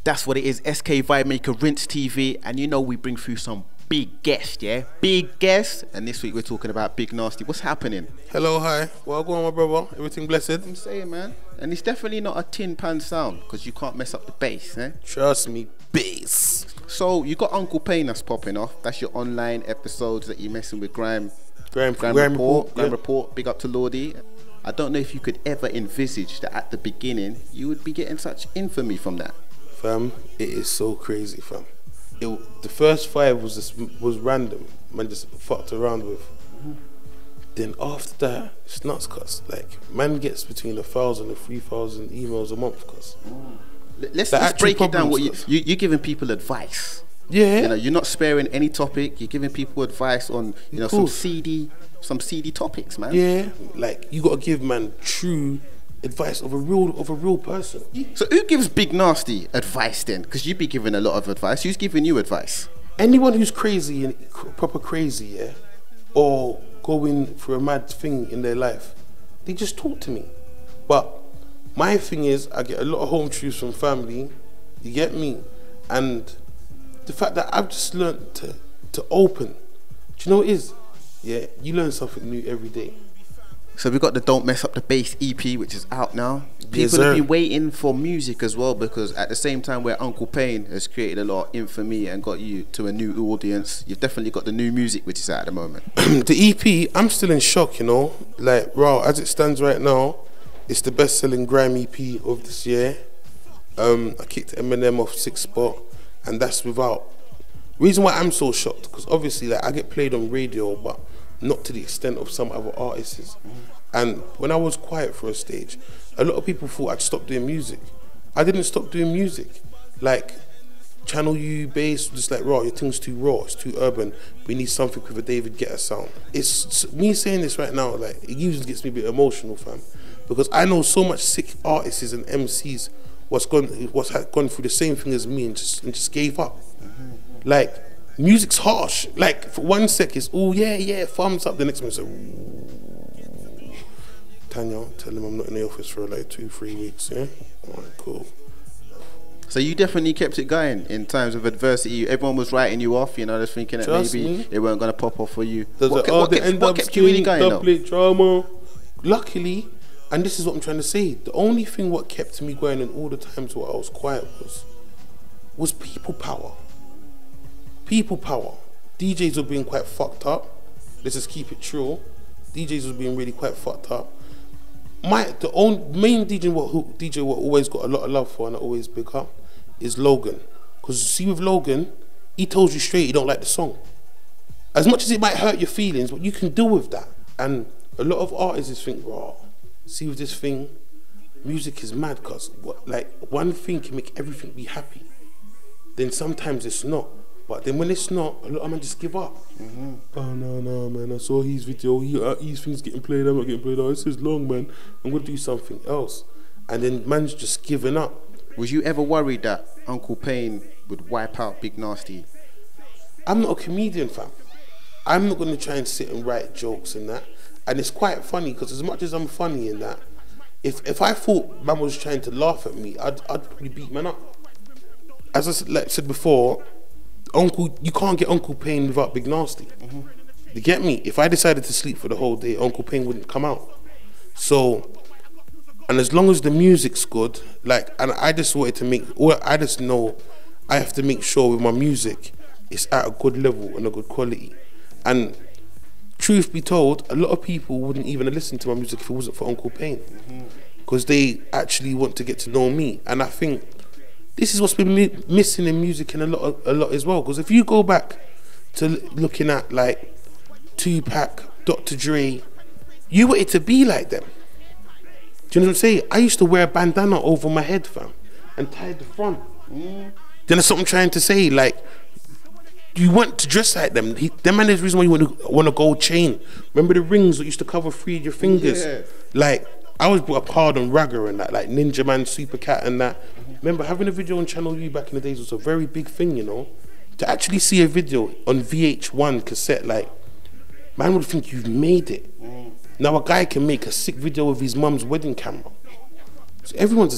That's what it is, SK Vibemaker, Rinse TV, and you know we bring through some big guests, yeah? Big guests, and this week we're talking about Big Narstie. What's happening? Hello, hi. Well, go on, my brother. Everything blessed? I'm saying, man. And it's definitely not a tin pan sound, because you can't mess up the bass, eh? Trust me, bass. So, you got Uncle Pain that's popping off. That's your online episodes that you're messing with Grime Report. Big up to Lordy. I don't know if you could ever envisage that at the beginning, you would be getting such infamy from that. Fam, it is so crazy, fam. The first 5 was random, man just fucked around with. Then after that, it's nuts, cuz. Like, man gets between 1,000 and 3,000 emails a month, cuz. Let's break it down. What you're giving people advice. Yeah. You know, you're not sparing any topic. You're giving people advice on, you know, some seedy topics, man. Yeah. Like, you gotta give man true advice of a real person. So who gives Big Narstie advice then? Because you be giving a lot of advice. Who's giving you advice? Anyone who's crazy and proper crazy, yeah, or going through a mad thing in their life, they just talk to me. But my thing is, I get a lot of home truths from family. You get me? And the fact that I've just learned to open. Do you know what it is? Yeah, you learn something new every day. So we got the Don't Mess Up the Bass EP, which is out now. People have been waiting for music as well, because at the same time where Uncle Pain has created a lot of infamy and got you to a new audience, you've definitely got the new music which is out at the moment. The EP, I'm still in shock, you know. Like, raw, as it stands right now, it's the best-selling Grime EP of this year. I kicked Eminem off 6th spot, and that's without. Reason why I'm so shocked, because obviously, like, I get played on radio, but not to the extent of some other artists. And when I was quiet for a stage, a lot of people thought I'd stop doing music. I didn't stop doing music. Like, Channel U bass, just like, raw, your thing's too raw, it's too urban. We need something with a David Guetta sound. It's me saying this right now, like, it usually gets me a bit emotional, fam. Because I know so much sick artists and MCs what's gone through the same thing as me and just gave up. Like, music's harsh. Like, for 1 sec it's, oh yeah, thumbs up. The next minute's like, Tanya, tell him I'm not in the office for like 2-3 weeks, yeah? Alright, cool. So you definitely kept it going in times of adversity. Everyone was writing you off, you know, just thinking that maybe they weren't going to pop off for you. What kept you really going though? Drama. Luckily, and this is what I'm trying to say, the only thing what kept me going in all the times where I was quiet was people power. People power. DJs were being quite fucked up. Let's just keep it true. DJs was being really quite fucked up. The main DJ what always got a lot of love for and I always pick up is Logan. Because see with Logan, he tells you straight he don't like the song. As much as it might hurt your feelings, but you can deal with that. And a lot of artists think, raw, see with this thing, music is mad, cause like one thing can make everything be happy. Then sometimes it's not. But then when it's not, a lot of men just give up. Oh no, man, I saw his video, his thing's getting played, I'm not getting played. Oh, this is long, man, I'm gonna do something else. And then man's just giving up. Was you ever worried that Uncle Pain would wipe out Big Narstie? I'm not a comedian, fam. I'm not gonna try and sit and write jokes and that. And it's quite funny, because as much as I'm funny in that, if I thought man was trying to laugh at me, I'd probably beat man up. As I said before, you can't get Uncle Pain without Big Narstie. You get me? If I decided to sleep for the whole day, Uncle Pain wouldn't come out. So, and as long as the music's good, like, and I just wanted to I just know I have to make sure with my music, it's at a good level and a good quality. And truth be told, a lot of people wouldn't even listen to my music if it wasn't for Uncle Pain. Because they actually want to get to know me. And I think this is what's been missing in music in a lot as well. Because if you go back to looking at like Tupac, Dr. Dre, you wanted to be like them. Do you know what I'm saying? I used to wear a bandana over my head, fam, and tie the front. Then that's what I'm trying to say. Like, you want to dress like them. Them man is the reason why you want a gold chain. Remember the rings that used to cover 3 of your fingers? Yeah. Like, I was brought up hard on ragga and that, like Ninja Man, Super Cat and that. Remember having a video on Channel U back in the days was a very big thing, you know. To actually see a video on VH1 cassette, like, man would think you've made it. Now a guy can make a sick video of his mum's wedding camera. So everyone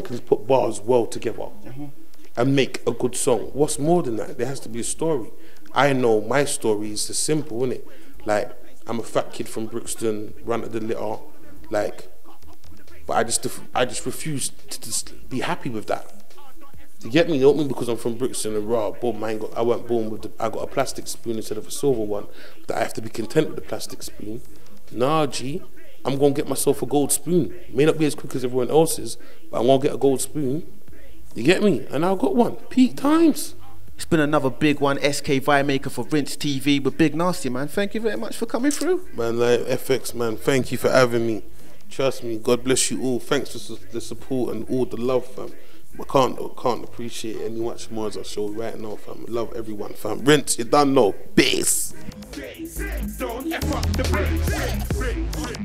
can put bars well together. and make a good song. What's more than that? There has to be a story. I know my story is just simple, innit? Like, I'm a fat kid from Brixton, run at the litter, like, but I just refuse to just be happy with that. You get me? You know what I mean? Because I'm from Brixton and raw, boom, I weren't born with I got a plastic spoon instead of a silver one, that I have to be content with the plastic spoon. Nah, G, I'm gonna get myself a gold spoon. May not be as quick as everyone else's, but I'm gonna get a gold spoon. You get me? And I got one. Peak times. It's been another big one, SK Vibemaker for Rinse TV with Big Narstie, man. Thank you very much for coming through. Man, like FX, man, thank you for having me. Trust me, God bless you all. Thanks for the support and all the love, fam. I can't appreciate it any much more as I show right now, fam. Love everyone, fam. Rinse, you done know. Bass. Don't F up the bass.